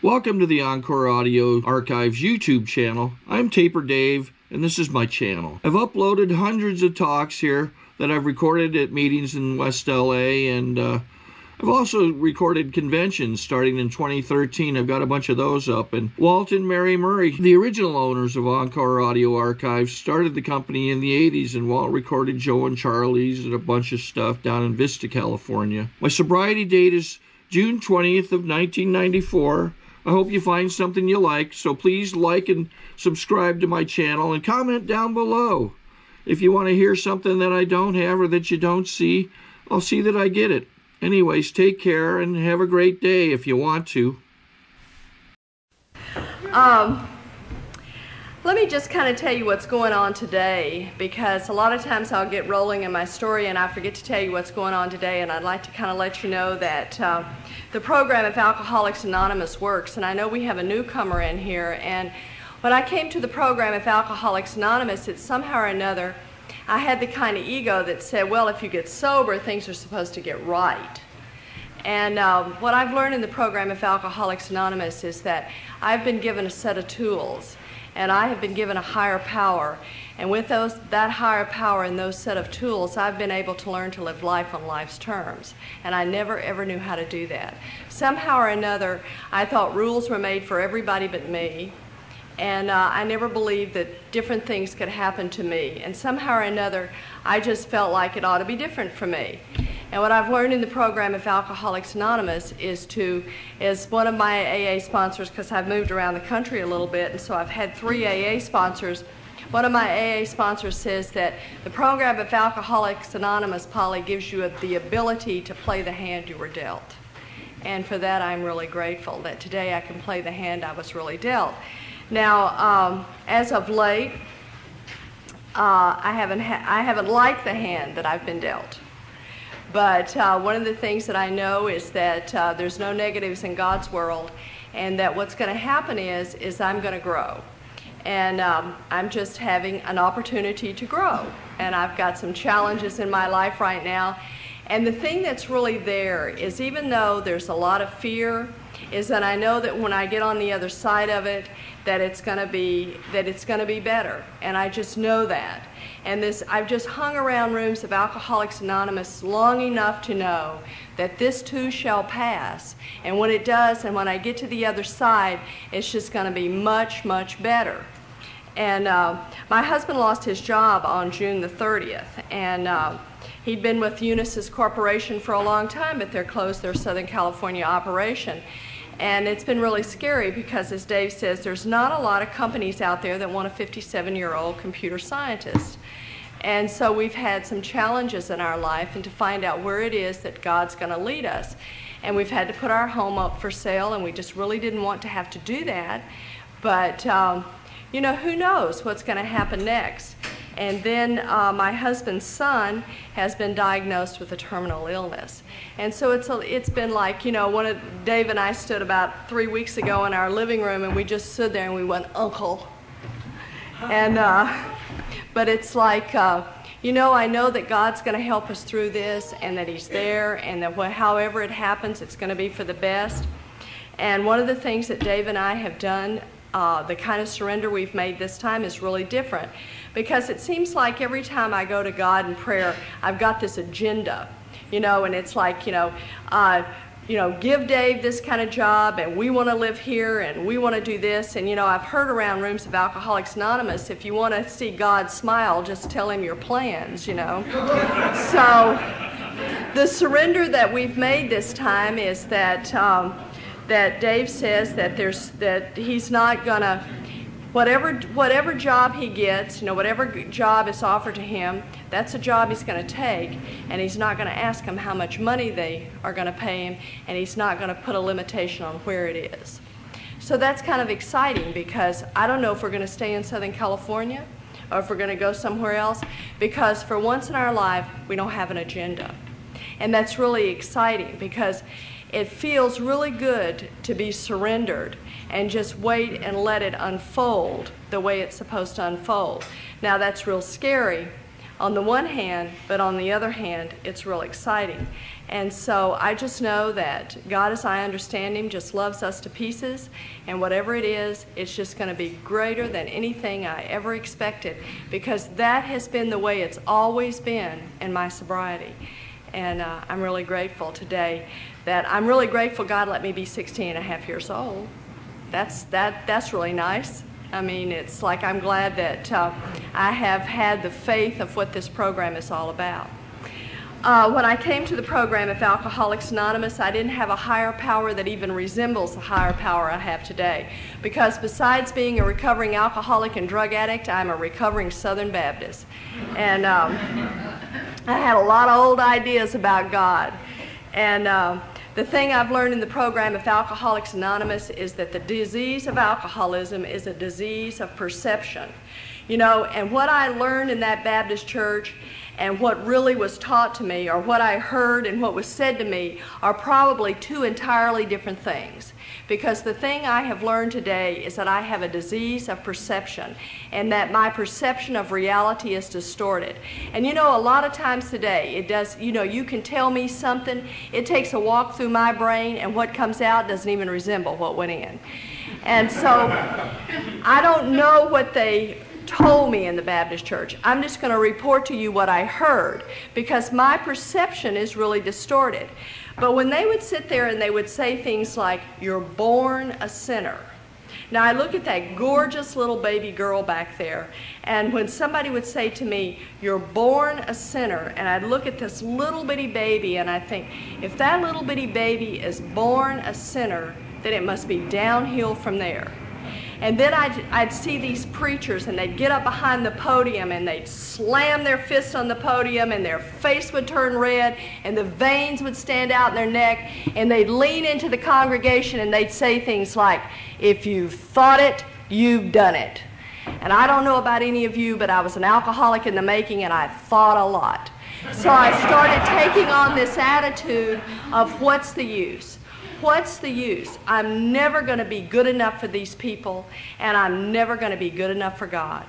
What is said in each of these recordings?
Welcome to the Encore Audio Archives YouTube channel. I'm Taper Dave, and this is my channel. I've uploaded hundreds of talks here that I've recorded at meetings in West LA, and I've also recorded conventions starting in 2013. I've got a bunch of those up. And Walt and Mary Murray, the original owners of Encore Audio Archives, started the company in the 80s, and Walt recorded Joe and Charlie's and a bunch of stuff down in Vista, California. My sobriety date is June 20th of 1994. I hope you find something you like, so please like and subscribe to my channel and comment down below. If you want to hear something that I don't have or that you don't see, I'll see that I get it. Anyways, take care and have a great day if you want to. Let me just kind of tell you what's going on today, because a lot of times I'll get rolling in my story and I forget to tell you what's going on today, and I'd like to kind of let you know that the program of Alcoholics Anonymous works, and I know we have a newcomer in here, and when I came to the program of Alcoholics Anonymous, it's somehow or another I had the kind of ego that said, well, if you get sober, things are supposed to get right. And what I've learned in the program of Alcoholics Anonymous is that I've been given a set of tools, and I have been given a higher power. And with that higher power and those set of tools, I've been able to learn to live life on life's terms. And I never ever knew how to do that. Somehow or another, I thought rules were made for everybody but me. And I never believed that different things could happen to me. And somehow or another, I just felt like it ought to be different for me. And what I've learned in the program of Alcoholics Anonymous is one of my AA sponsors, because I've moved around the country a little bit, and so I've had 3 AA sponsors. One of my AA sponsors says that the program of Alcoholics Anonymous, Polly, gives you the ability to play the hand you were dealt. And for that, I'm really grateful that today I can play the hand I was really dealt. Now, as of late, I haven't liked the hand that I've been dealt. But one of the things that I know is that there's no negatives in God's world, and that what's going to happen is I'm going to grow. And I'm just having an opportunity to grow. And I've got some challenges in my life right now. And the thing that's really there is, even though there's a lot of fear, is that I know that when I get on the other side of it, that it's going to be better. And I just know that. And I've just hung around rooms of Alcoholics Anonymous long enough to know that this too shall pass. And when it does, and when I get to the other side, it's just going to be much, much better. And my husband lost his job on June the 30th. And he'd been with Unisys Corporation for a long time, but they're closed their Southern California operation. And it's been really scary because, as Dave says, there's not a lot of companies out there that want a 57-year-old computer scientist. And so we've had some challenges in our life, and to find out where it is that God's going to lead us. And we've had to put our home up for sale, and we just really didn't want to have to do that. But, you know, who knows what's going to happen next. And then my husband's son has been diagnosed with a terminal illness. And so it's been like, you know, Dave and I stood about 3 weeks ago in our living room, and we just stood there and we went, Uncle. And, but it's like, you know, I know that God's going to help us through this, and that He's there, and that however it happens, it's going to be for the best. And one of the things that Dave and I have done, the kind of surrender we've made this time, is really different. Because it seems like every time I go to God in prayer, I've got this agenda, you know, and it's like, you know, give Dave this kind of job, and we want to live here, and we want to do this. And, you know, I've heard around rooms of Alcoholics Anonymous, if you want to see God smile, just tell Him your plans, you know. So the surrender that we've made this time is that that Dave says that he's not going to, whatever job he gets, you know, whatever job is offered to him, that's a job he's going to take, and he's not going to ask him how much money they are going to pay him, and he's not going to put a limitation on where it is. So that's kind of exciting, because I don't know if we're going to stay in Southern California or if we're going to go somewhere else, because for once in our life, we don't have an agenda. And that's really exciting, because it feels really good to be surrendered and just wait and let it unfold the way it's supposed to unfold. Now, that's real scary, on the one hand, but on the other hand, it's real exciting. And so I just know that God, as I understand Him, just loves us to pieces, and whatever it is, it's just going to be greater than anything I ever expected, because that has been the way it's always been in my sobriety. And I'm really grateful today I'm really grateful God let me be 16 and a half years old. That's really nice. I mean, it's like I'm glad that I have had the faith of what this program is all about. When I came to the program of Alcoholics Anonymous, I didn't have a higher power that even resembles the higher power I have today. Because besides being a recovering alcoholic and drug addict, I'm a recovering Southern Baptist. And I had a lot of old ideas about God. And the thing I've learned in the program of Alcoholics Anonymous is that the disease of alcoholism is a disease of perception. You know, and what I learned in that Baptist church and what really was taught to me, or what I heard and what was said to me, are probably two entirely different things. Because the thing I have learned today is that I have a disease of perception, and that my perception of reality is distorted. And you know, a lot of times today, it does, you know, you can tell me something, it takes a walk through my brain, and what comes out doesn't even resemble what went in. And so, I don't know what they told me in the Baptist church. I'm just going to report to you what I heard, because my perception is really distorted. But when they would sit there and they would say things like, "You're born a sinner." Now I look at that gorgeous little baby girl back there, and when somebody would say to me, "You're born a sinner," and I'd look at this little bitty baby and I think, if that little bitty baby is born a sinner, then it must be downhill from there. And then I'd see these preachers, and they'd get up behind the podium and they'd slam their fists on the podium, and their face would turn red and the veins would stand out in their neck, and they'd lean into the congregation and they'd say things like, "If you've thought it, you've done it." And I don't know about any of you, but I was an alcoholic in the making, and I thought a lot. So I started taking on this attitude of, what's the use? What's the use? I'm never going to be good enough for these people, and I'm never going to be good enough for God.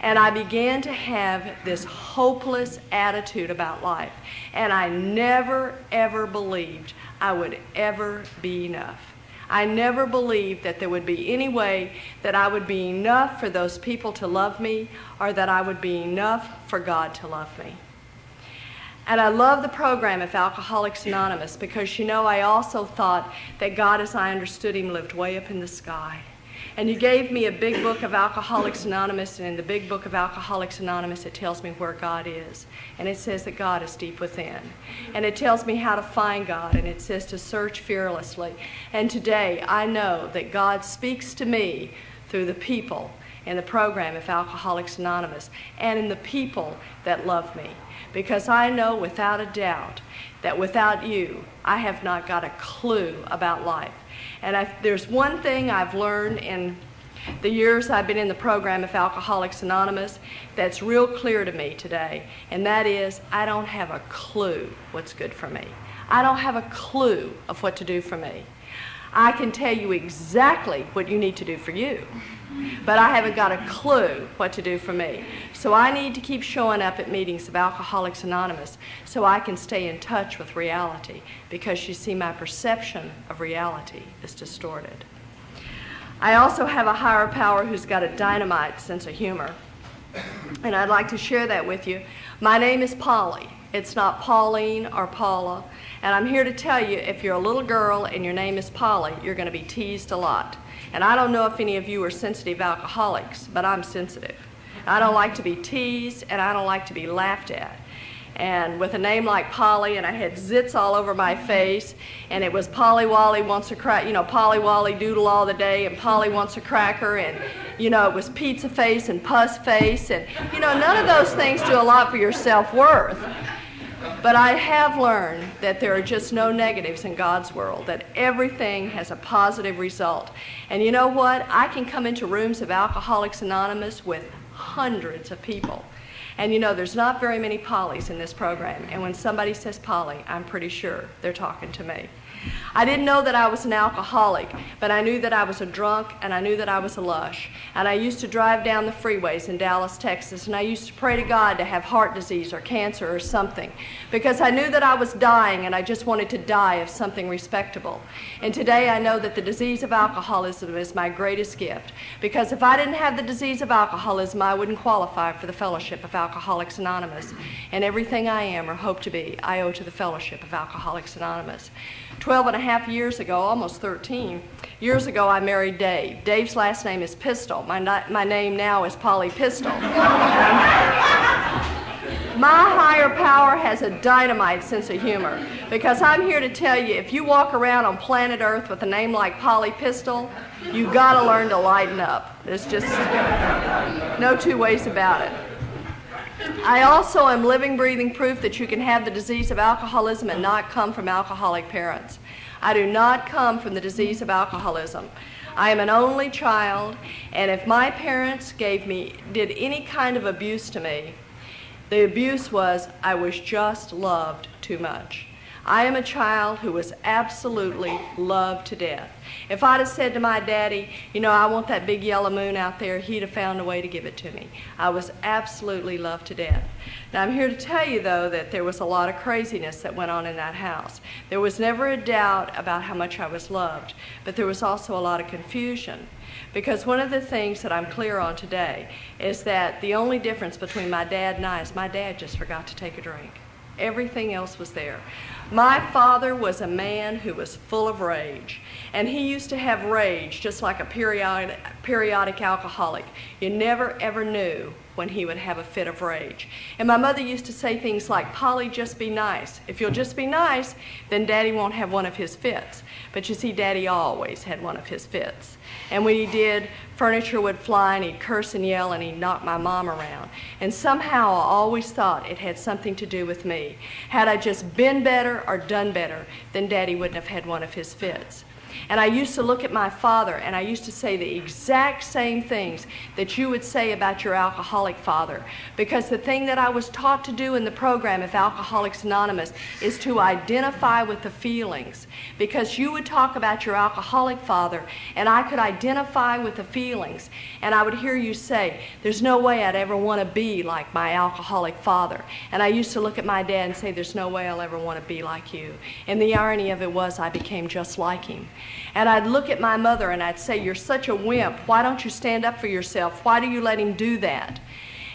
And I began to have this hopeless attitude about life, and I never, ever believed I would ever be enough. I never believed that there would be any way that I would be enough for those people to love me, or that I would be enough for God to love me. And I love the program of Alcoholics Anonymous because, you know, I also thought that God, as I understood Him, lived way up in the sky. And you gave me a big book of Alcoholics Anonymous, and in the big book of Alcoholics Anonymous, it tells me where God is. And it says that God is deep within. And it tells me how to find God, and it says to search fearlessly. And today, I know that God speaks to me through the people in the program of Alcoholics Anonymous, and in the people that love me. Because I know without a doubt that without you, I have not got a clue about life. And there's one thing I've learned in the years I've been in the program of Alcoholics Anonymous that's real clear to me today, and that is, I don't have a clue what's good for me. I don't have a clue of what to do for me. I can tell you exactly what you need to do for you, but I haven't got a clue what to do for me. So I need to keep showing up at meetings of Alcoholics Anonymous so I can stay in touch with reality, because you see, my perception of reality is distorted. I also have a higher power who's got a dynamite sense of humor, and I'd like to share that with you. My name is Polly. It's not Pauline or Paula. And I'm here to tell you, if you're a little girl and your name is Polly, you're going to be teased a lot. And I don't know if any of you are sensitive alcoholics, but I'm sensitive. I don't like to be teased, and I don't like to be laughed at. And with a name like Polly, and I had zits all over my face, and it was Polly Wally wants a crack, you know, Polly Wally doodle all the day, and Polly wants a cracker, and, you know, it was pizza face and pus face, and, you know, none of those things do a lot for your self-worth. But I have learned that there are just no negatives in God's world, that everything has a positive result. And you know what? I can come into rooms of Alcoholics Anonymous with hundreds of people. And you know, there's not very many Pollys in this program. And when somebody says Polly, I'm pretty sure they're talking to me. I didn't know that I was an alcoholic, but I knew that I was a drunk, and I knew that I was a lush. And I used to drive down the freeways in Dallas, Texas, and I used to pray to God to have heart disease or cancer or something, because I knew that I was dying and I just wanted to die of something respectable. And today I know that the disease of alcoholism is my greatest gift, because if I didn't have the disease of alcoholism, I wouldn't qualify for the fellowship of Alcoholics Anonymous. And everything I am or hope to be, I owe to the fellowship of Alcoholics Anonymous. 12 and a half years ago, almost 13 years ago, I married Dave. Dave's last name is Pistol. My name now is Polly Pistol. My higher power has a dynamite sense of humor, because I'm here to tell you, if you walk around on planet Earth with a name like Polly Pistol, you gotta learn to lighten up. There's just no two ways about it. I also am living, breathing proof that you can have the disease of alcoholism and not come from alcoholic parents. I do not come from the disease of alcoholism. I am an only child, and if my parents did any kind of abuse to me, the abuse was I was just loved too much. I am a child who was absolutely loved to death. If I'd have said to my daddy, you know, I want that big yellow moon out there, he'd have found a way to give it to me. I was absolutely loved to death. Now, I'm here to tell you, though, that there was a lot of craziness that went on in that house. There was never a doubt about how much I was loved, but there was also a lot of confusion. Because one of the things that I'm clear on today is that the only difference between my dad and I is my dad just forgot to take a drink. Everything else was there. My father was a man who was full of rage, and he used to have rage just like a periodic alcoholic. You never ever knew when he would have a fit of rage. And my mother used to say things like, Polly, just be nice. If you'll just be nice, then Daddy won't have one of his fits. But you see, Daddy always had one of his fits. And when he did, furniture would fly, and he'd curse and yell, and he'd knock my mom around. And somehow I always thought it had something to do with me. Had I just been better or done better, then Daddy wouldn't have had one of his fits. And I used to look at my father, and I used to say the exact same things that you would say about your alcoholic father. Because the thing that I was taught to do in the program of Alcoholics Anonymous is to identify with the feelings. Because you would talk about your alcoholic father, and I could identify with the feelings. And I would hear you say, there's no way I'd ever want to be like my alcoholic father. And I used to look at my dad and say, there's no way I'll ever want to be like you. And the irony of it was I became just like him. And I'd look at my mother and I'd say, you're such a wimp. Why don't you stand up for yourself? Why do you let him do that?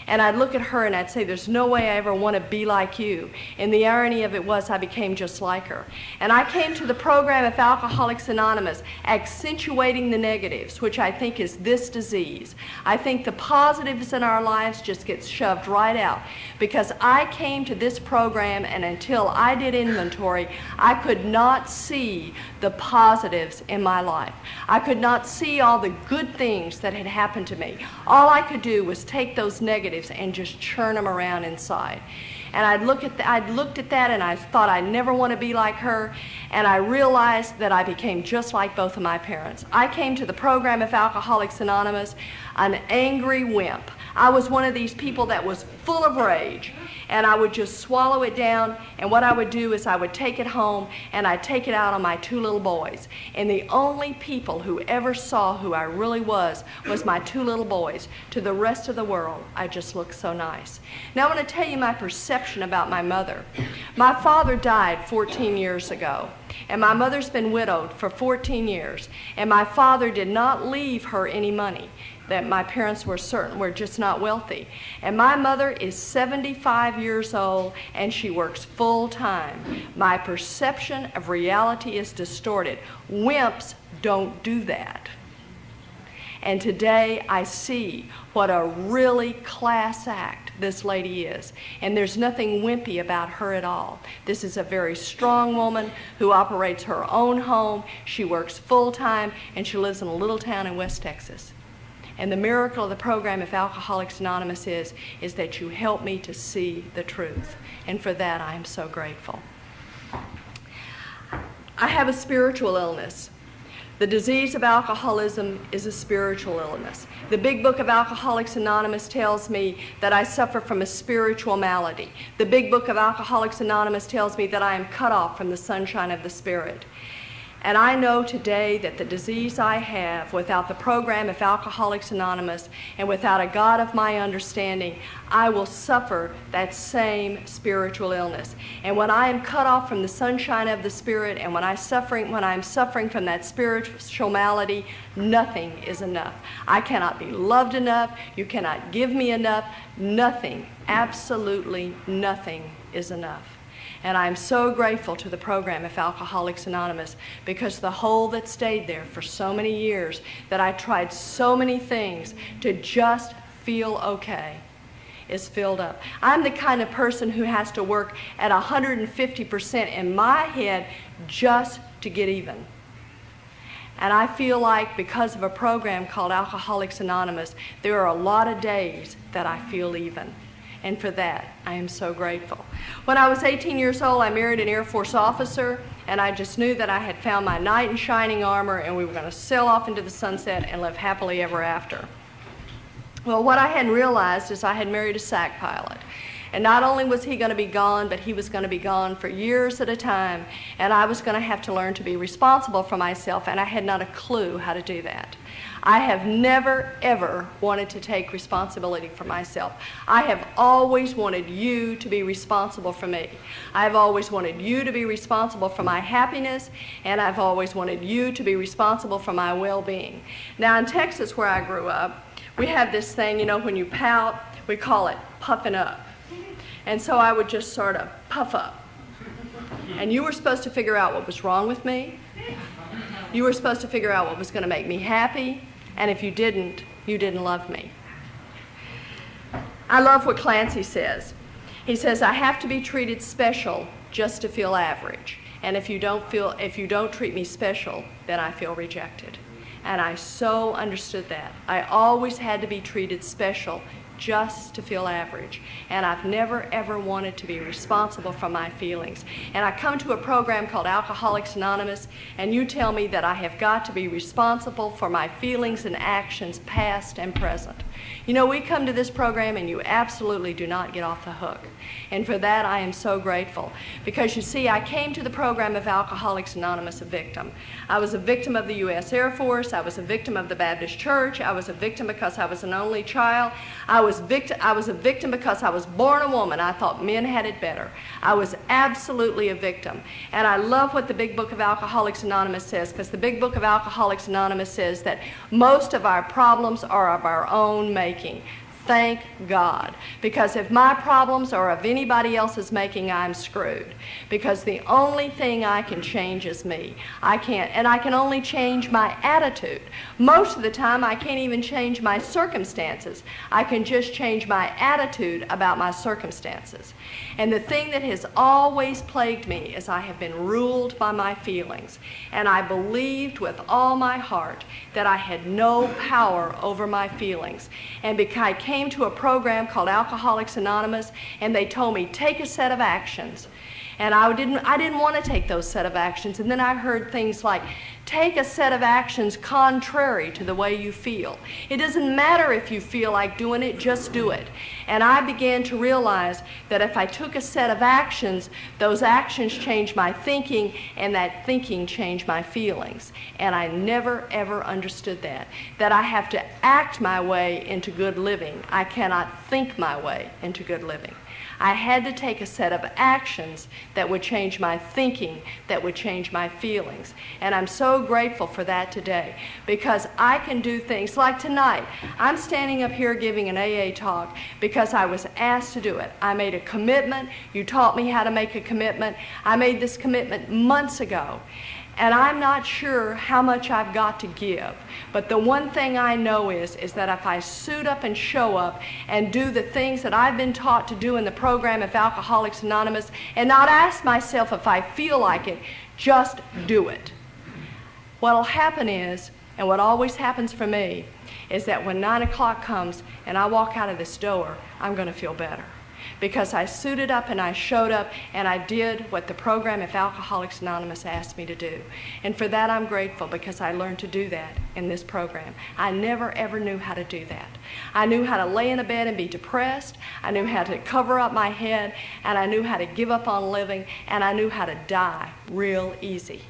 And I'd look at her and I'd say, there's no way I ever want to be like you. And the irony of it was I became just like her. And I came to the program of Alcoholics Anonymous accentuating the negatives, which I think is this disease. I think the positives in our lives just get shoved right out. Because I came to this program, and until I did inventory, I could not see the positives in my life. I could not see all the good things that had happened to me. All I could do was take those negatives and just churn them around inside. And I'd looked at that and I thought I'd never want to be like her, and I realized that I became just like both of my parents. I came to the program of Alcoholics Anonymous an angry wimp. I was one of these people that was full of rage, and I would just swallow it down, and what I would do is I would take it home and I'd take it out on my two little boys. And the only people who ever saw who I really was my two little boys. To the rest of the world, I just looked so nice. Now I want to tell you my perception about my mother. My father died 14 years ago, and my mother's been widowed for 14 years, and my father did not leave her any money. That my parents were just not wealthy. And my mother is 75 years old and she works full time. My perception of reality is distorted. Wimps don't do that. And today I see what a really class act this lady is. And there's nothing wimpy about her at all. This is a very strong woman who operates her own home. She works full time, and she lives in a little town in West Texas. And the miracle of the program of Alcoholics Anonymous is that you help me to see the truth. And for that, I am so grateful. I have a spiritual illness. The disease of alcoholism is a spiritual illness. The big book of Alcoholics Anonymous tells me that I suffer from a spiritual malady. The big book of Alcoholics Anonymous tells me that I am cut off from the sunshine of the Spirit. And I know today that the disease I have, without the program of Alcoholics Anonymous and without a God of my understanding, I will suffer that same spiritual illness. And when I am cut off from the sunshine of the Spirit and when I'm suffering from that spiritual malady, nothing is enough. I cannot be loved enough. You cannot give me enough. Nothing, absolutely nothing is enough. And I'm so grateful to the program of Alcoholics Anonymous because the hole that stayed there for so many years, that I tried so many things to just feel okay, is filled up. I'm the kind of person who has to work at 150% in my head just to get even. And I feel like because of a program called Alcoholics Anonymous, there are a lot of days that I feel even. And for that, I am so grateful. When I was 18 years old, I married an Air Force officer, and I just knew that I had found my knight in shining armor, and we were going to sail off into the sunset and live happily ever after. Well, what I hadn't realized is I had married a SAC pilot. And not only was he going to be gone, but he was going to be gone for years at a time, and I was going to have to learn to be responsible for myself, and I had not a clue how to do that. I have never, ever wanted to take responsibility for myself. I have always wanted you to be responsible for me. I've always wanted you to be responsible for my happiness, and I've always wanted you to be responsible for my well-being. Now, in Texas, where I grew up, we have this thing, you know, when you pout, we call it puffing up. And so I would just sort of puff up. And you were supposed to figure out what was wrong with me. You were supposed to figure out what was going to make me happy. And if you didn't, you didn't love me. I love what Clancy says. He says, I have to be treated special just to feel average. And if you don't treat me special, then I feel rejected. And I so understood that. I always had to be treated special just to feel average. And I've never, ever wanted to be responsible for my feelings. And I come to a program called Alcoholics Anonymous, and you tell me that I have got to be responsible for my feelings and actions, past and present. You know, we come to this program and you absolutely do not get off the hook. And for that, I am so grateful. Because you see, I came to the program of Alcoholics Anonymous a victim. I was a victim of the U.S. Air Force. I was a victim of the Baptist Church. I was a victim because I was an only child. I was a victim because I was born a woman. I thought men had it better. I was absolutely a victim. And I love what the Big Book of Alcoholics Anonymous says, because the Big Book of Alcoholics Anonymous says that most of our problems are of our own making. Thank God. Because if my problems are of anybody else's making, I'm screwed. Because the only thing I can change is me. I can only change my attitude. Most of the time, I can't even change my circumstances. I can just change my attitude about my circumstances. And the thing that has always plagued me is I have been ruled by my feelings. And I believed with all my heart that I had no power over my feelings. And because I came to a program called Alcoholics Anonymous, and they told me, take a set of actions. And I didn't want to take those set of actions. And then I heard things like, take a set of actions contrary to the way you feel. It doesn't matter if you feel like doing it, just do it. And I began to realize that if I took a set of actions, those actions changed my thinking, and that thinking changed my feelings. And I never, ever understood that I have to act my way into good living. I cannot think my way into good living. I had to take a set of actions that would change my thinking, that would change my feelings. And I'm so grateful for that today, because I can do things like tonight. I'm standing up here giving an AA talk because I was asked to do it. I made a commitment. You taught me how to make a commitment. I made this commitment months ago. And I'm not sure how much I've got to give. But the one thing I know is that if I suit up and show up and do the things that I've been taught to do in the program of Alcoholics Anonymous, and not ask myself if I feel like it, just do it. What'll happen is, and what always happens for me, is that when 9 o'clock comes and I walk out of this door, I'm going to feel better. because I suited up and I showed up and I did what the program of Alcoholics Anonymous asked me to do. And for that I'm grateful, because I learned to do that in this program. I never ever knew how to do that. I knew how to lay in a bed and be depressed. I knew how to cover up my head, and I knew how to give up on living, and I knew how to die real easy.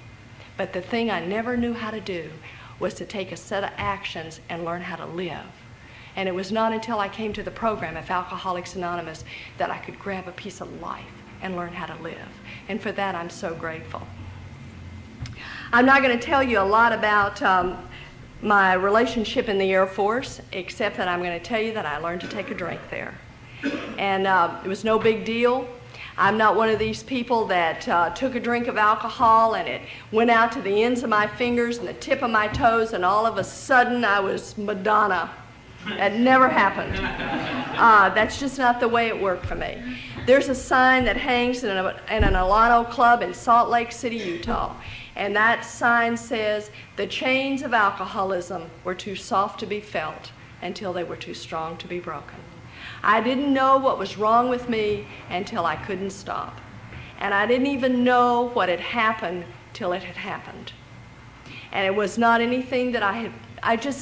But the thing I never knew how to do was to take a set of actions and learn how to live. And it was not until I came to the program of Alcoholics Anonymous that I could grab a piece of life and learn how to live. And for that, I'm so grateful. I'm not going to tell you a lot about my relationship in the Air Force, except that I'm going to tell you that I learned to take a drink there. And it was no big deal. I'm not one of these people that took a drink of alcohol and it went out to the ends of my fingers and the tip of my toes, and all of a sudden I was Madonna. That never happened. That's just not the way it worked for me. There's a sign that hangs in an Alano club in Salt Lake City, Utah. And that sign says, "The chains of alcoholism were too soft to be felt until they were too strong to be broken." I didn't know what was wrong with me until I couldn't stop. And I didn't even know what had happened till it had happened. And it was not anything that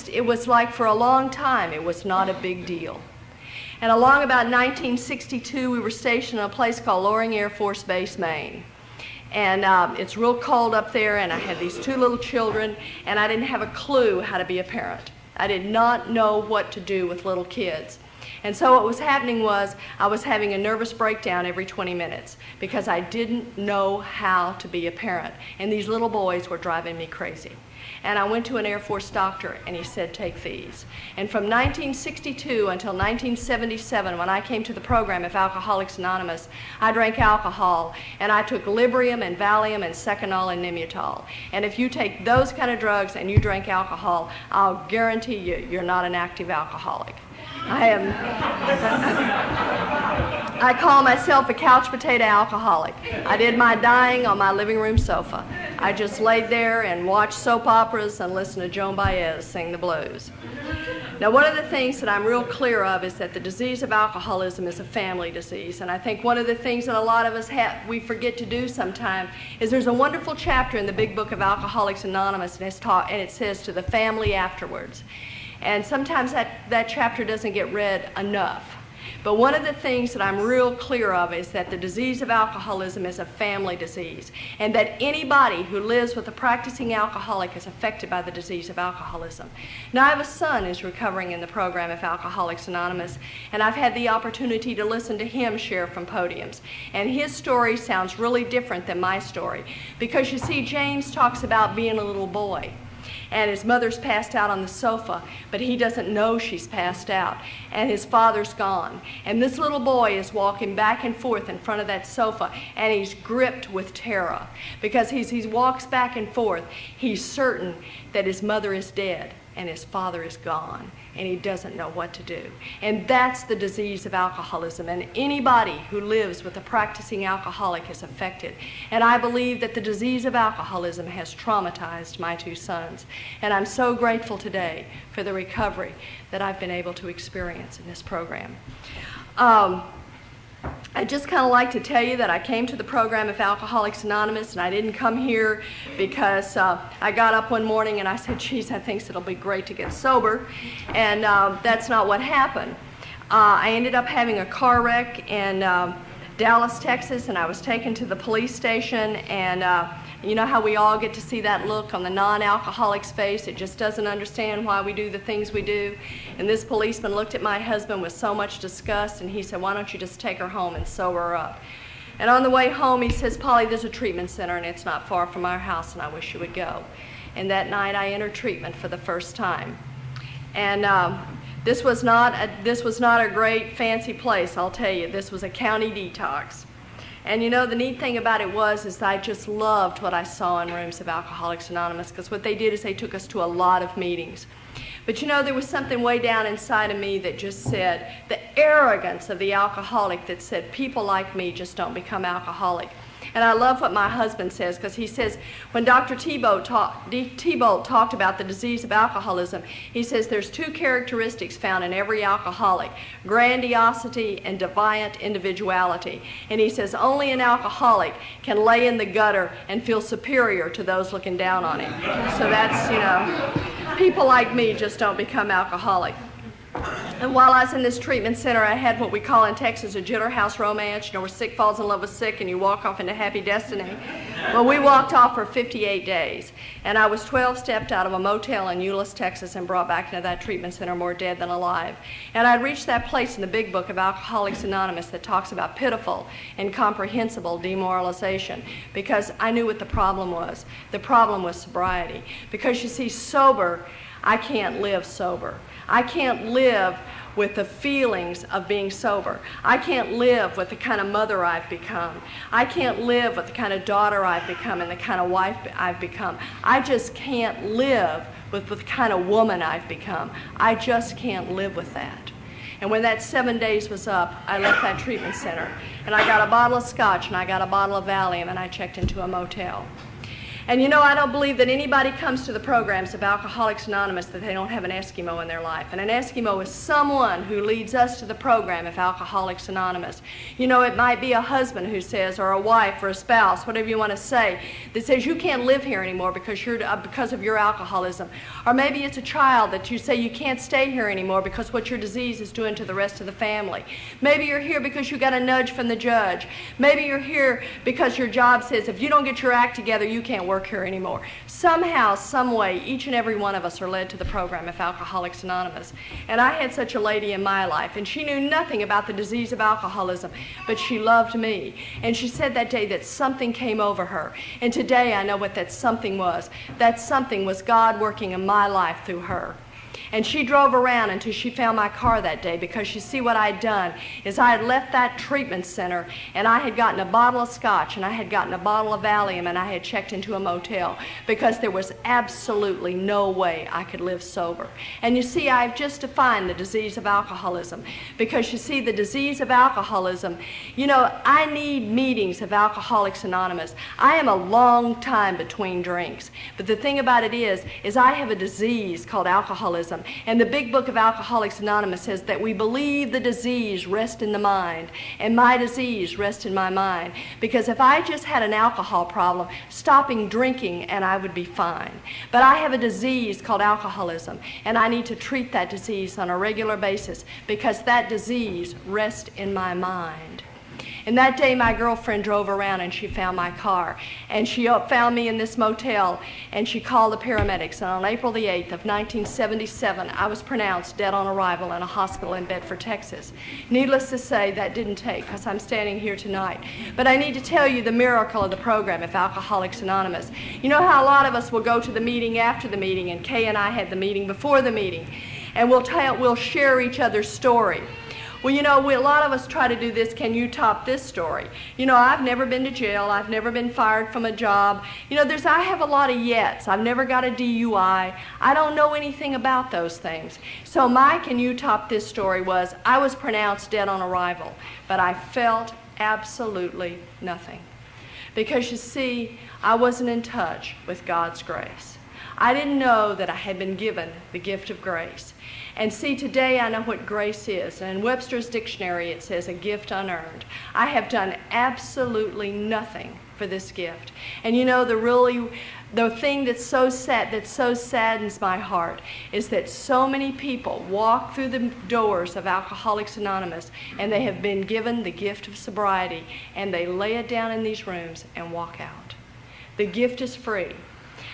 it was like for a long time, it was not a big deal. And along about 1962, we were stationed in a place called Loring Air Force Base, Maine. And it's real cold up there, and I had these two little children, and I didn't have a clue how to be a parent. I did not know what to do with little kids. And so what was happening was I was having a nervous breakdown every 20 minutes because I didn't know how to be a parent. And these little boys were driving me crazy. And I went to an Air Force doctor, and he said, "Take these." And from 1962 until 1977, when I came to the program of Alcoholics Anonymous, I drank alcohol, and I took Librium and Valium and Seconal and Nimutol. And if you take those kind of drugs and you drink alcohol, I'll guarantee you, you're not an active alcoholic. I call myself a couch potato alcoholic. I did my dying on my living room sofa. I just laid there and watched soap operas and listened to Joan Baez sing the blues. Now, one of the things that I'm real clear of is that the disease of alcoholism is a family disease. And I think one of the things that a lot of us we forget to do sometimes is there's a wonderful chapter in the big book of Alcoholics Anonymous, and it says, "To the family afterwards." And sometimes that chapter doesn't get read enough. But one of the things that I'm real clear of is that the disease of alcoholism is a family disease, and that anybody who lives with a practicing alcoholic is affected by the disease of alcoholism. Now, I have a son who's recovering in the program of Alcoholics Anonymous, and I've had the opportunity to listen to him share from podiums. And his story sounds really different than my story, because you see, James talks about being a little boy. And his mother's passed out on the sofa, but he doesn't know she's passed out. And his father's gone. And this little boy is walking back and forth in front of that sofa, and he's gripped with terror. Because as he walks back and forth, he's certain that his mother is dead and his father is gone, and he doesn't know what to do. And that's the disease of alcoholism, and anybody who lives with a practicing alcoholic is affected. And I believe that the disease of alcoholism has traumatized my two sons, and I'm so grateful today for the recovery that I've been able to experience in this program. I'd just kind of like to tell you that I came to the program of Alcoholics Anonymous, and I didn't come here because I got up one morning and I said, "Geez, I think it'll be great to get sober," and that's not what happened. I ended up having a car wreck in Dallas, Texas, and I was taken to the police station, and you know how we all get to see that look on the non-alcoholic's face? It just doesn't understand why we do the things we do. And this policeman looked at my husband with so much disgust, and he said, "Why don't you just take her home and sober her up?" And on the way home, he says, "Polly, there's a treatment center, and it's not far from our house, and I wish you would go." And that night, I entered treatment for the first time. And this was not a great fancy place, I'll tell you. This was a county detox. And you know, the neat thing about it is I just loved what I saw in rooms of Alcoholics Anonymous, because what they did is they took us to a lot of meetings. But you know, there was something way down inside of me that just said, the arrogance of the alcoholic that said, people like me just don't become alcoholic. And I love what my husband says, because he says, when Dr. T-Bolt talked about the disease of alcoholism, he says there's two characteristics found in every alcoholic: grandiosity and defiant individuality. And he says only an alcoholic can lay in the gutter and feel superior to those looking down on him. So that's, you know, people like me just don't become alcoholic. And while I was in this treatment center, I had what we call in Texas a jitter house romance, you know, where sick falls in love with sick and you walk off into happy destiny. Well, we walked off for 58 days, and I was 12-stepped out of a motel in Euless, Texas, and brought back into that treatment center more dead than alive. And I'd reached that place in the big book of Alcoholics Anonymous that talks about pitiful, incomprehensible demoralization, because I knew what the problem was. The problem was sobriety. Because you see, sober, I can't live sober. I can't live with the feelings of being sober. I can't live with the kind of mother I've become. I can't live with the kind of daughter I've become and the kind of wife I've become. I just can't live with the kind of woman I've become. I just can't live with that. And when that 7 days was up, I left that treatment center, and I got a bottle of scotch and I got a bottle of Valium, and I checked into a motel. And you know, I don't believe that anybody comes to the programs of Alcoholics Anonymous that they don't have an Eskimo in their life. And an Eskimo is someone who leads us to the program of Alcoholics Anonymous. You know, it might be a husband who says, or a wife or a spouse, whatever you want to say, that says you can't live here anymore because of your alcoholism. Or maybe it's a child that you say you can't stay here anymore because what your disease is doing to the rest of the family. Maybe you're here because you got a nudge from the judge. Maybe you're here because your job says if you don't get your act together, you can't work here anymore. Somehow, some way, each and every one of us are led to the program of Alcoholics Anonymous. And I had such a lady in my life, and she knew nothing about the disease of alcoholism, but she loved me. And she said that day that something came over her. And today I know what that something was. That something was God working in my life through her. And she drove around until she found my car that day, because you see what I'd done is I had left that treatment center and I had gotten a bottle of scotch and I had gotten a bottle of Valium and I had checked into a motel because there was absolutely no way I could live sober. And you see, I've just defined the disease of alcoholism, because you see, the disease of alcoholism, you know, I need meetings of Alcoholics Anonymous. I am a long time between drinks, but the thing about it is I have a disease called alcoholism. And the big book of Alcoholics Anonymous says that we believe the disease rests in the mind, and my disease rests in my mind. Because if I just had an alcohol problem, stopping drinking and I would be fine. But I have a disease called alcoholism, and I need to treat that disease on a regular basis because that disease rests in my mind. And that day my girlfriend drove around and she found my car, and she found me in this motel, and she called the paramedics, and on April the 8th of 1977 I was pronounced dead on arrival in a hospital in Bedford, Texas. Needless to say, that didn't take, because I'm standing here tonight. But I need to tell you the miracle of the program of Alcoholics Anonymous. You know how a lot of us will go to the meeting after the meeting, and Kay and I had the meeting before the meeting, and we'll share each other's story. Well, you know, a lot of us try to do this, can you top this story? You know, I've never been to jail. I've never been fired from a job. You know, I have a lot of yets. I've never got a DUI. I don't know anything about those things. So my can you top this story was, I was pronounced dead on arrival, but I felt absolutely nothing. Because you see, I wasn't in touch with God's grace. I didn't know that I had been given the gift of grace. And see, today I know what grace is. And in Webster's dictionary it says a gift unearned. I have done absolutely nothing for this gift. And you know, the thing that so saddens my heart is that so many people walk through the doors of Alcoholics Anonymous and they have been given the gift of sobriety, and they lay it down in these rooms and walk out. The gift is free.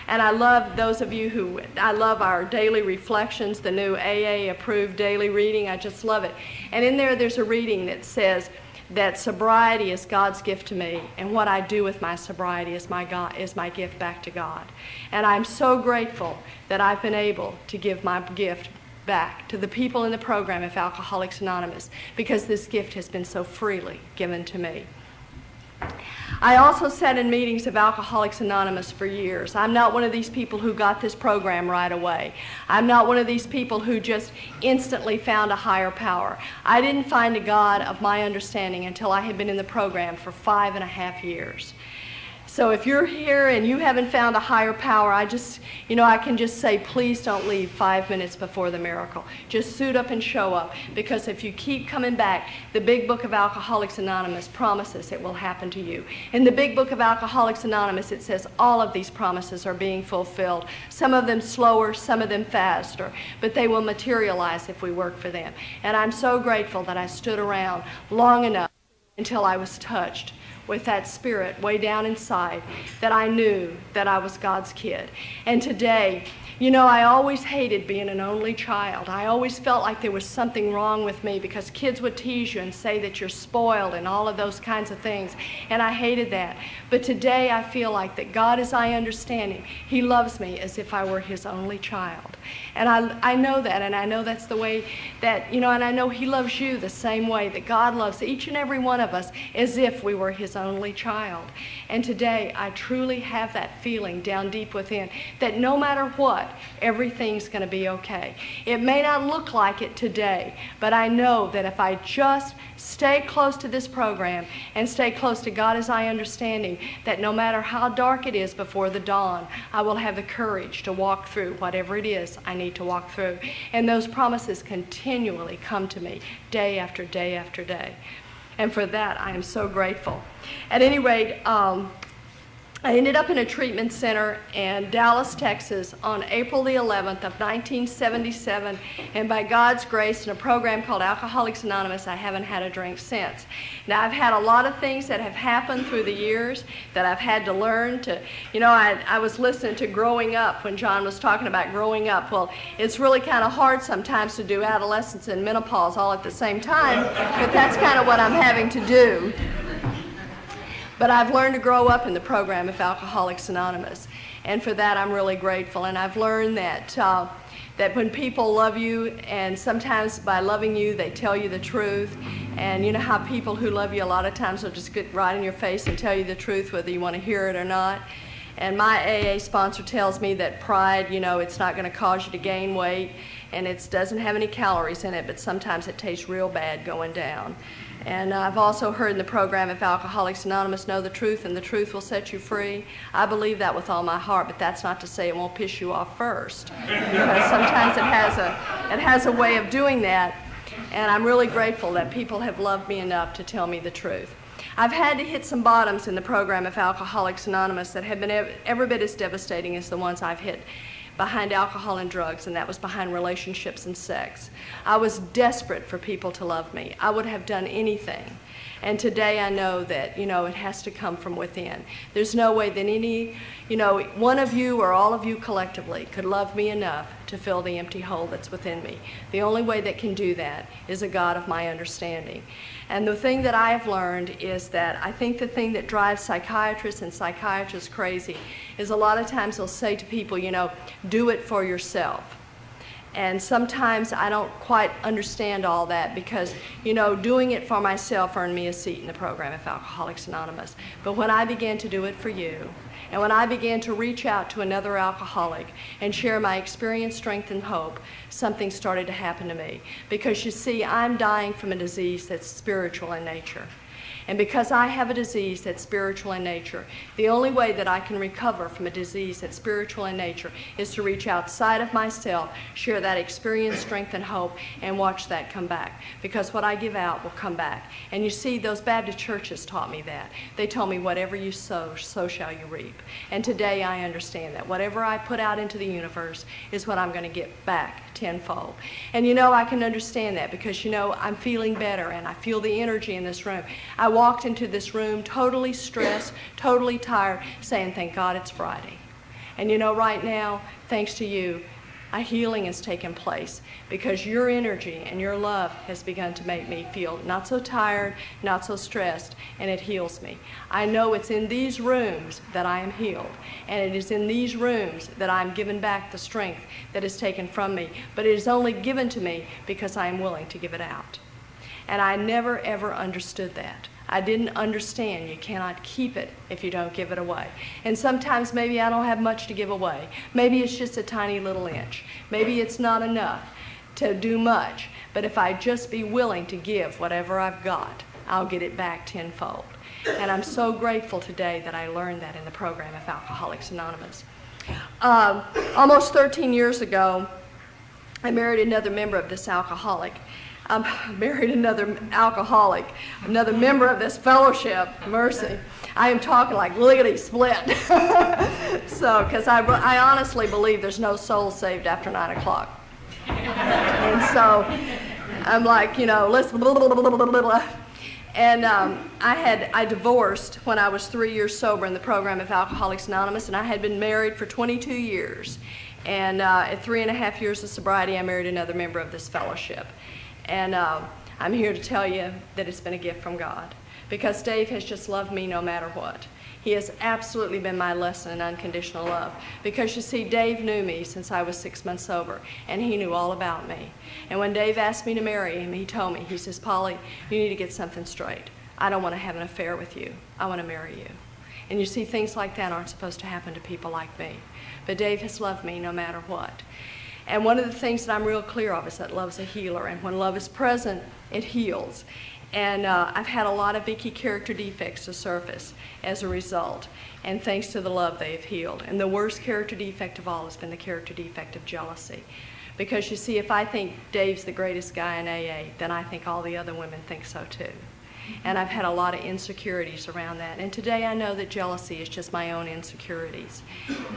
And I love those of you I love our daily reflections, the new AA approved daily reading. I just love it. And in there's a reading that says that sobriety is God's gift to me, and what I do with my sobriety is my gift back to God. And I'm so grateful that I've been able to give my gift back to the people in the program of Alcoholics Anonymous, because this gift has been so freely given to me. I also sat in meetings of Alcoholics Anonymous for years. I'm not one of these people who got this program right away. I'm not one of these people who just instantly found a higher power. I didn't find a God of my understanding until I had been in the program for 5.5 years. So if you're here and you haven't found a higher power, I can just say, please don't leave 5 minutes before the miracle. Just suit up and show up, because if you keep coming back, the big book of Alcoholics Anonymous promises it will happen to you. In the big book of Alcoholics Anonymous, it says all of these promises are being fulfilled. Some of them slower, some of them faster, but they will materialize if we work for them. And I'm so grateful that I stood around long enough until I was touched with that spirit way down inside, that I knew that I was God's kid. And today, I always hated being an only child. I always felt like there was something wrong with me, because kids would tease you and say that you're spoiled and all of those kinds of things, and I hated that. But today I feel like that God, as I understand Him, He loves me as if I were His only child. And I know that, and I know that's the way that, and I know He loves you the same way that God loves each and every one of us, as if we were His only child. And today I truly have that feeling down deep within that no matter what, everything's going to be okay. It may not look like it today, but I know that if I just stay close to this program and stay close to God as I understand Him, that no matter how dark it is before the dawn, I will have the courage to walk through whatever it is I need to walk through. And those promises continually come to me day after day after day. And for that, I am so grateful. At any rate, I ended up in a treatment center in Dallas, Texas on April the 11th of 1977, and by God's grace, in a program called Alcoholics Anonymous, I haven't had a drink since. Now, I've had a lot of things that have happened through the years that I've had to learn to, I was listening to Growing Up when John was talking about growing up. Well, it's really kind of hard sometimes to do adolescence and menopause all at the same time, but that's kind of what I'm having to do. But I've learned to grow up in the program of Alcoholics Anonymous, and for that I'm really grateful. And I've learned that that when people love you, and sometimes by loving you they tell you the truth, and you know how people who love you a lot of times will just get right in your face and tell you the truth whether you want to hear it or not. And my AA sponsor tells me that pride, it's not going to cause you to gain weight, and it doesn't have any calories in it, but sometimes it tastes real bad going down. And I've also heard in the program, if Alcoholics Anonymous, know the truth and the truth will set you free. I believe that with all my heart, but that's not to say it won't piss you off first, because sometimes it has a way of doing that. And I'm really grateful that people have loved me enough to tell me the truth. I've had to hit some bottoms in the program of Alcoholics Anonymous that have been every bit as devastating as the ones I've hit behind alcohol and drugs, and that was behind relationships and sex. I was desperate for people to love me. I would have done anything. And today I know that, it has to come from within. There's no way that any, one of you or all of you collectively could love me enough to fill the empty hole that's within me. The only way that can do that is a God of my understanding. And the thing that I have learned is that I think the thing that drives psychiatrists and psychiatrists crazy is a lot of times they'll say to people, do it for yourself. And sometimes I don't quite understand all that, because, doing it for myself earned me a seat in the program of Alcoholics Anonymous. But when I began to do it for you, and when I began to reach out to another alcoholic and share my experience, strength, and hope, something started to happen to me. Because you see, I'm dying from a disease that's spiritual in nature. And because I have a disease that's spiritual in nature, the only way that I can recover from a disease that's spiritual in nature is to reach outside of myself, share that experience, strength, and hope, and watch that come back. Because what I give out will come back. And you see, those Baptist churches taught me that. They told me, whatever you sow, so shall you reap. And today I understand that. Whatever I put out into the universe is what I'm going to get back tenfold. And I can understand that, because I'm feeling better, and I feel the energy in this room. I walked into this room totally stressed, totally tired, saying, thank God it's Friday. And right now, thanks to you, a healing has taken place, because your energy and your love has begun to make me feel not so tired, not so stressed, and it heals me. I know it's in these rooms that I am healed, and it is in these rooms that I'm given back the strength that is taken from me, but it is only given to me because I am willing to give it out. And I never ever understood that. I didn't understand you cannot keep it if you don't give it away. And sometimes maybe I don't have much to give away. Maybe it's just a tiny little inch. Maybe it's not enough to do much. But if I just be willing to give whatever I've got, I'll get it back tenfold. And I'm so grateful today that I learned that in the program of Alcoholics Anonymous. Almost 13 years ago, I married another member of this alcoholic. Married another alcoholic, another member of this fellowship. Mercy. I am talking like lickety split. So, because I honestly believe there's no soul saved after 9 o'clock. And so I'm like, you know, let's blah, blah, blah, blah, blah, blah. And I divorced when I was 3 years sober in the program of Alcoholics Anonymous, and I had been married for 22 years. And at 3.5 years of sobriety, I married another member of this fellowship. And I'm here to tell you that it's been a gift from God, because Dave has just loved me no matter what. He has absolutely been my lesson in unconditional love, because you see, Dave knew me since I was 6 months sober, and he knew all about me. And when Dave asked me to marry him, he told me, he says, Polly, you need to get something straight. I don't want to have an affair with you. I want to marry you. And you see, things like that aren't supposed to happen to people like me. But Dave has loved me no matter what. And one of the things that I'm real clear of is that love's a healer, and when love is present, it heals. And I've had a lot of VINCI character defects to surface as a result, and thanks to the love they have healed. And the worst character defect of all has been the character defect of jealousy. Because you see, if I think Dave's the greatest guy in AA, then I think all the other women think so too. And I've had a lot of insecurities around that. And today I know that jealousy is just my own insecurities,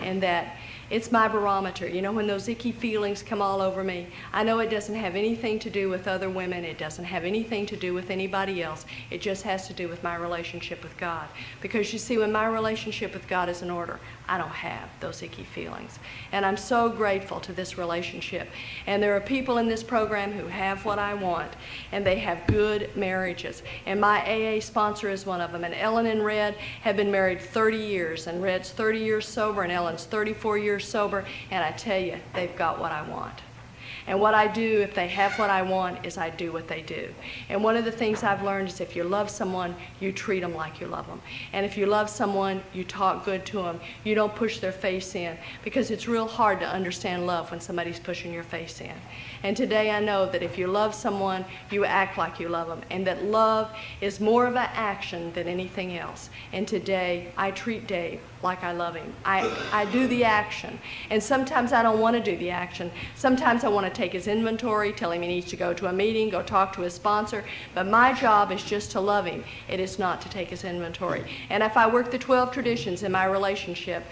and that it's my barometer. You know, when those icky feelings come all over me, I know it doesn't have anything to do with other women. It doesn't have anything to do with anybody else. It just has to do with my relationship with God. Because you see, when my relationship with God is in order, I don't have those icky feelings. And I'm so grateful to this relationship. And there are people in this program who have what I want, and they have good marriages. And my AA sponsor is one of them. And Ellen and Red have been married 30 years, and Red's 30 years sober, and Ellen's 34 years sober, and I tell you, they've got what I want. And what I do, if they have what I want, is I do what they do. And one of the things I've learned is if you love someone, you treat them like you love them. And if you love someone, you talk good to them. You don't push their face in, because it's real hard to understand love when somebody's pushing your face in. And today I know that if you love someone, you act like you love them, and that love is more of an action than anything else. And today I treat Dave like I love him. I do the action. And sometimes I don't want to do the action. Sometimes I want to take his inventory, tell him he needs to go to a meeting, go talk to his sponsor. But my job is just to love him. It is not to take his inventory. And if I work the 12 traditions in my relationship,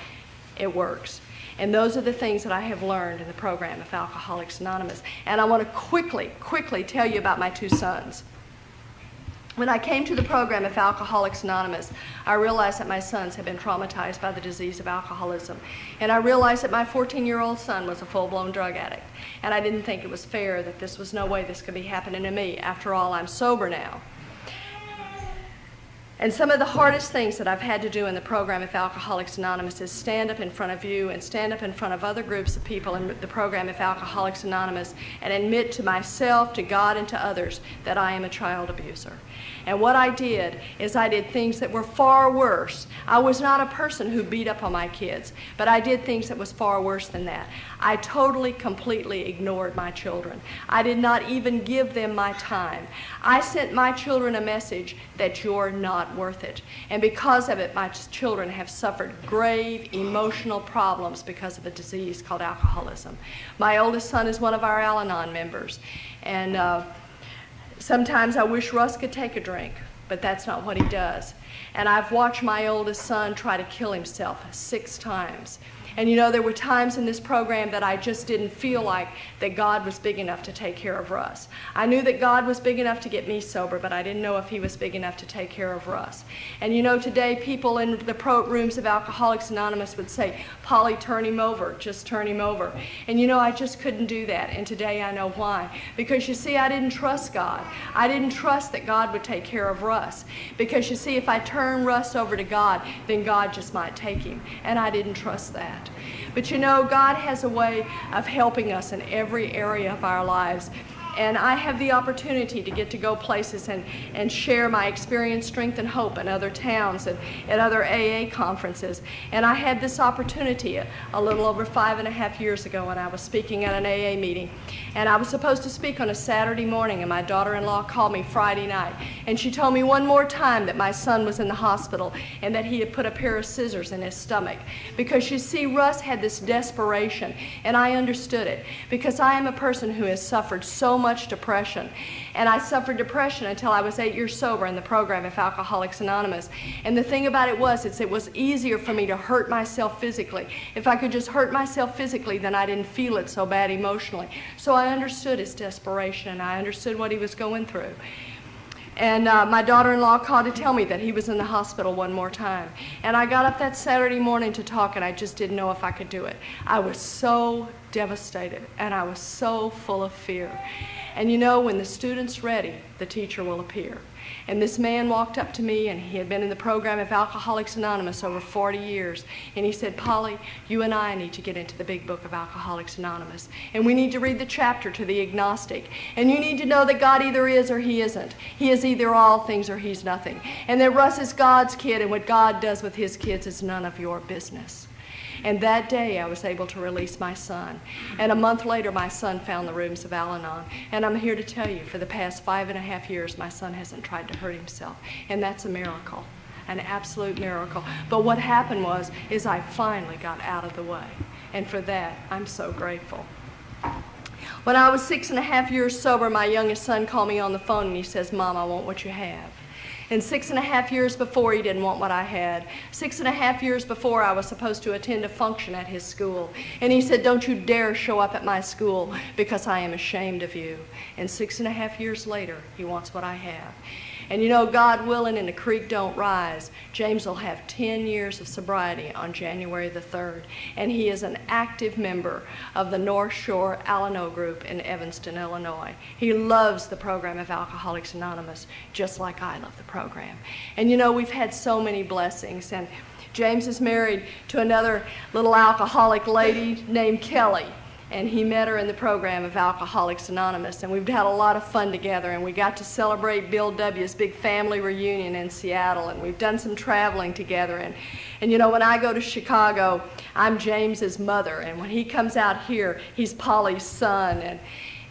it works. And those are the things that I have learned in the program of Alcoholics Anonymous. And I want to quickly tell you about my 2 sons. When I came to the program of Alcoholics Anonymous, I realized that my sons had been traumatized by the disease of alcoholism. And I realized that my 14-year-old son was a full-blown drug addict. And I didn't think it was fair that this was no way this could be happening to me. After all, I'm sober now. And some of the hardest things that I've had to do in the program of Alcoholics Anonymous is stand up in front of you and stand up in front of other groups of people in the program of Alcoholics Anonymous and admit to myself, to God, and to others that I am a child abuser. And what I did is I did things that were far worse. I was not a person who beat up on my kids, but I did things that was far worse than that. I totally, completely ignored my children. I did not even give them my time. I sent my children a message that you're not worth it. And because of it, my children have suffered grave emotional problems because of a disease called alcoholism. My oldest son is one of our Al-Anon members. And sometimes I wish Russ could take a drink, but that's not what he does. And I've watched my oldest son try to kill himself 6 times. And you know, there were times in this program that I just didn't feel like that God was big enough to take care of Russ. I knew that God was big enough to get me sober, but I didn't know if he was big enough to take care of Russ. And you know, today people in the rooms of Alcoholics Anonymous would say, Polly, turn him over, just turn him over. And you know, I just couldn't do that. And today I know why. Because you see, I didn't trust God. I didn't trust that God would take care of Russ. Because you see, if I turn Russ over to God, then God just might take him. And I didn't trust that. But you know, God has a way of helping us in every area of our lives. And I have the opportunity to get to go places and share my experience, strength, and hope in other towns and at other AA conferences. And I had this opportunity a little over 5.5 years ago when I was speaking at an AA meeting. And I was supposed to speak on a Saturday morning, and my daughter-in-law called me Friday night. And she told me one more time that my son was in the hospital and that he had put a pair of scissors in his stomach. Because you see, Russ had this desperation, and I understood it. Because I am a person who has suffered so much depression. And I suffered depression until I was 8 years sober in the program of Alcoholics Anonymous. And the thing about it was easier for me to hurt myself physically. If I could just hurt myself physically, then I didn't feel it so bad emotionally. So I understood his desperation, and I understood what he was going through. And my daughter-in-law called to tell me that he was in the hospital one more time. And I got up that Saturday morning to talk, and I just didn't know if I could do it. I was so devastated, and I was so full of fear. And you know, when the student's ready, the teacher will appear. And this man walked up to me, and he had been in the program of Alcoholics Anonymous over 40 years. And he said, "Polly, you and I need to get into the big book of Alcoholics Anonymous. And we need to read the chapter to the agnostic. And you need to know that God either is or he isn't. He is either all things or he's nothing. And that Russ is God's kid, and what God does with his kids is none of your business." And that day I was able to release my son. And a month later my son found the rooms of Al-Anon. And I'm here to tell you, for the past 5.5 years my son hasn't tried to hurt himself. And that's a miracle, an absolute miracle. But what happened is I finally got out of the way. And for that I'm so grateful. When I was 6.5 years sober, my youngest son called me on the phone and he says, "Mom, I want what you have." And 6.5 years before, he didn't want what I had. 6.5 years before, I was supposed to attend a function at his school. And he said, "Don't you dare show up at my school because I am ashamed of you." And 6.5 years later, he wants what I have. And you know, God willing and the creek don't rise, James will have 10 years of sobriety on January the 3rd. And he is an active member of the North Shore Al-Anon group in Evanston, Illinois. He loves the program of Alcoholics Anonymous, just like I love the program. And you know, we've had so many blessings. And James is married to another little alcoholic lady named Kelly. And he met her in the program of Alcoholics Anonymous, and we've had a lot of fun together, and we got to celebrate Bill W.'s big family reunion in Seattle, and we've done some traveling together. And you know, when I go to Chicago, I'm James's mother, and when he comes out here, he's Polly's son.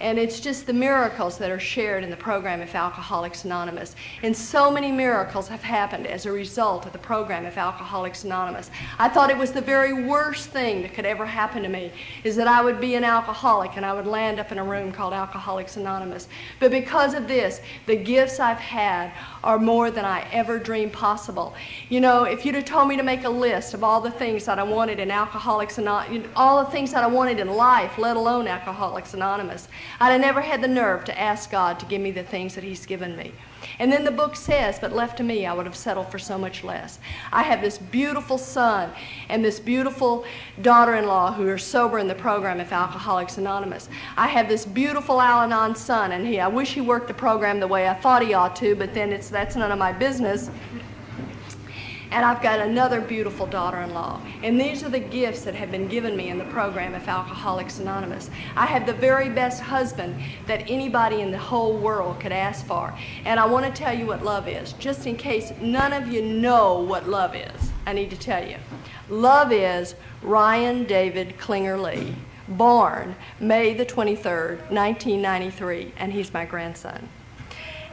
And it's just the miracles that are shared in the program of Alcoholics Anonymous. And so many miracles have happened as a result of the program of Alcoholics Anonymous. I thought it was the very worst thing that could ever happen to me, is that I would be an alcoholic and I would land up in a room called Alcoholics Anonymous. But because of this, the gifts I've had are more than I ever dreamed possible. You know, if you'd have told me to make a list of all the things that I wanted in Alcoholics Anonymous, all the things that I wanted in life, let alone Alcoholics Anonymous, I'd have never had the nerve to ask God to give me the things that he's given me. And then the book says, "But left to me, I would have settled for so much less." I have this beautiful son and this beautiful daughter-in-law who are sober in the program of Alcoholics Anonymous. I have this beautiful Al-Anon son, and I wish he worked the program the way I thought he ought to, but then that's none of my business. And I've got another beautiful daughter-in-law. And these are the gifts that have been given me in the program of Alcoholics Anonymous. I have the very best husband that anybody in the whole world could ask for. And I want to tell you what love is, just in case none of you know what love is. I need to tell you. Love is Ryan David Klinger Lee, born May the 23rd, 1993, and he's my grandson.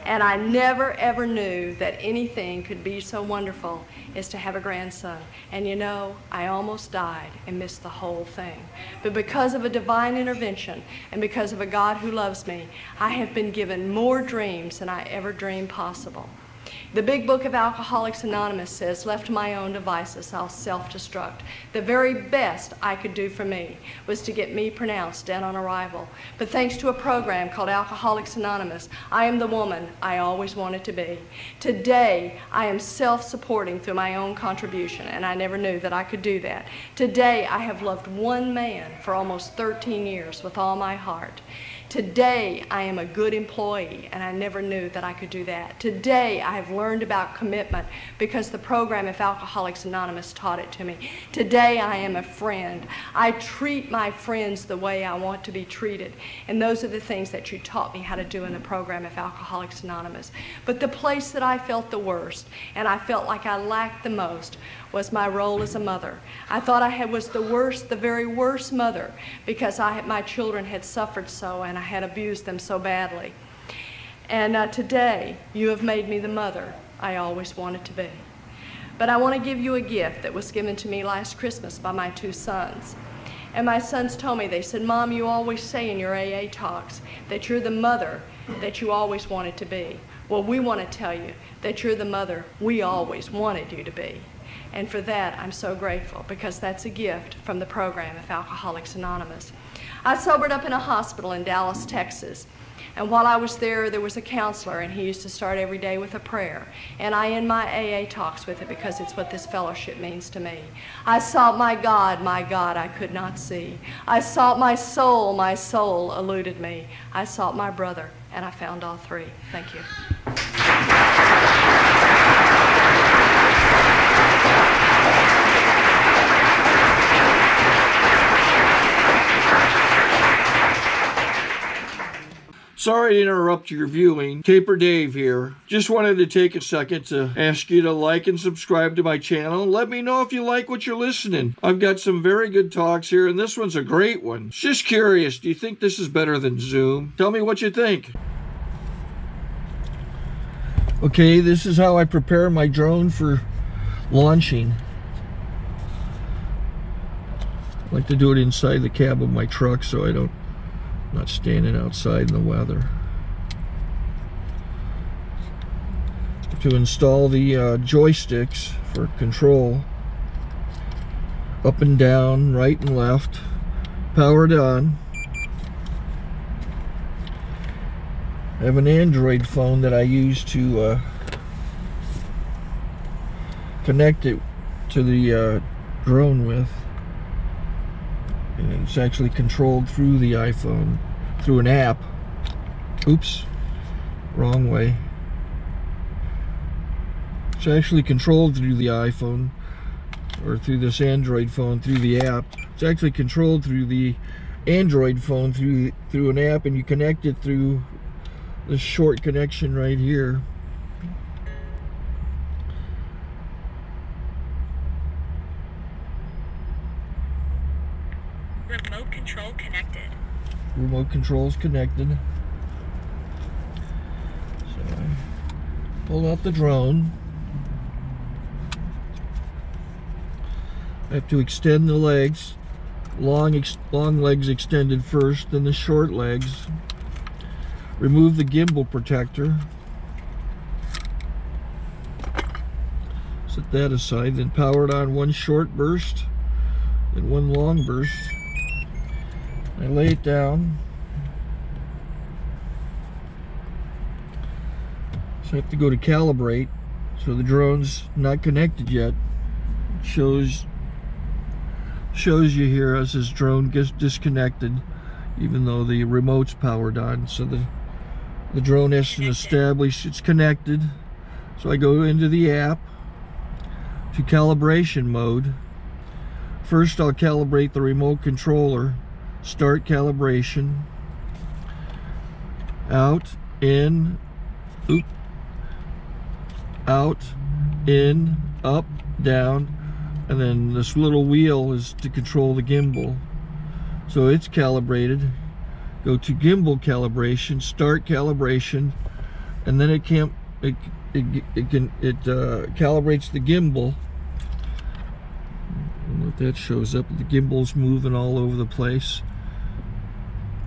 And I never ever knew that anything could be so wonderful as to have a grandson. And you know, I almost died and missed the whole thing. But because of a divine intervention and because of a God who loves me, I have been given more dreams than I ever dreamed possible. The big book of Alcoholics Anonymous says, "Left to my own devices, I'll self-destruct." The very best I could do for me was to get me pronounced dead on arrival. But thanks to a program called Alcoholics Anonymous, I am the woman I always wanted to be. Today, I am self-supporting through my own contribution, and I never knew that I could do that. Today, I have loved one man for almost 13 years with all my heart. Today, I am a good employee, and I never knew that I could do that. Today, I have learned about commitment because the program of Alcoholics Anonymous taught it to me. Today, I am a friend. I treat my friends the way I want to be treated, and those are the things that you taught me how to do in the program of Alcoholics Anonymous. But the place that I felt the worst, and I felt like I lacked the most, was my role as a mother. I thought I was the worst, the very worst mother, because my children had suffered so and I had abused them so badly. And today, you have made me the mother I always wanted to be. But I want to give you a gift that was given to me last Christmas by my 2 sons. And my sons told me, they said, Mom, you always say in your AA talks that you're the mother that you always wanted to be. Well, we want to tell you that you're the mother we always wanted you to be. And for that, I'm so grateful, because that's a gift from the program of Alcoholics Anonymous. I sobered up in a hospital in Dallas, Texas. And while I was there, there was a counselor, and he used to start every day with a prayer. And I end my AA talks with it because it's what this fellowship means to me. I sought my God I could not see. I sought my soul eluded me. I sought my brother, and I found all 3. Thank you. Sorry to interrupt your viewing. Taper Dave here. Just wanted to take a second to ask you to like and subscribe to my channel. And let me know if you like what you're listening. I've got some very good talks here, and this one's a great one. Just curious, do you think this is better than Zoom? Tell me what you think. Okay, this is how I prepare my drone for launching. I like to do it inside the cab of my truck so I'm not standing outside in the weather. To install the joysticks for control, up and down, right and left, powered on. I have an Android phone that I use to connect it to the drone with. And it's actually controlled through the iPhone, through an app. Oops, wrong way. It's actually controlled through the iPhone, or through this Android phone, through the app. It's actually controlled through the Android phone, through an app, and you connect it through this short connection right here. Remote control connected. Remote control's connected. So I pull out the drone. I have to extend the legs. Long legs extended first, then the short legs. Remove the gimbal protector. Set that aside, then power it on one short burst, then one long burst. I lay it down. So I have to go to calibrate. So the drone's not connected yet. It shows you here as this drone gets disconnected, even though the remote's powered on. So the drone has to establish it's connected. So I go into the app to calibration mode. First I'll calibrate the remote controller. Start calibration. Out, in, oop, out, in, up, down, and then this little wheel is to control the gimbal. So it's calibrated. Go to gimbal calibration, start calibration, and then it calibrates the gimbal. I don't know if that shows up. The gimbal's moving all over the place.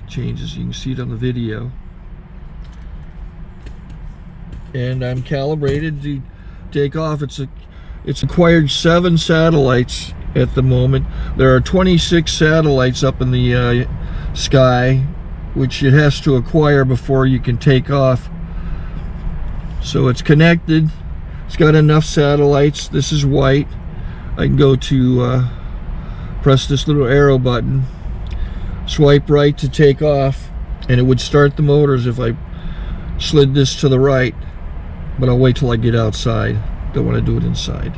Changes, you can see it on the video. And I'm calibrated to take off. It's acquired 7 satellites at the moment. There are 26 satellites up in the sky, which it has to acquire before you can take off. So it's connected. It's got enough satellites. This is white. I can go to press this little arrow button, swipe right to take off, And it would start the motors if I slid this to the right, but I'll wait till I get outside. Don't want to do it inside.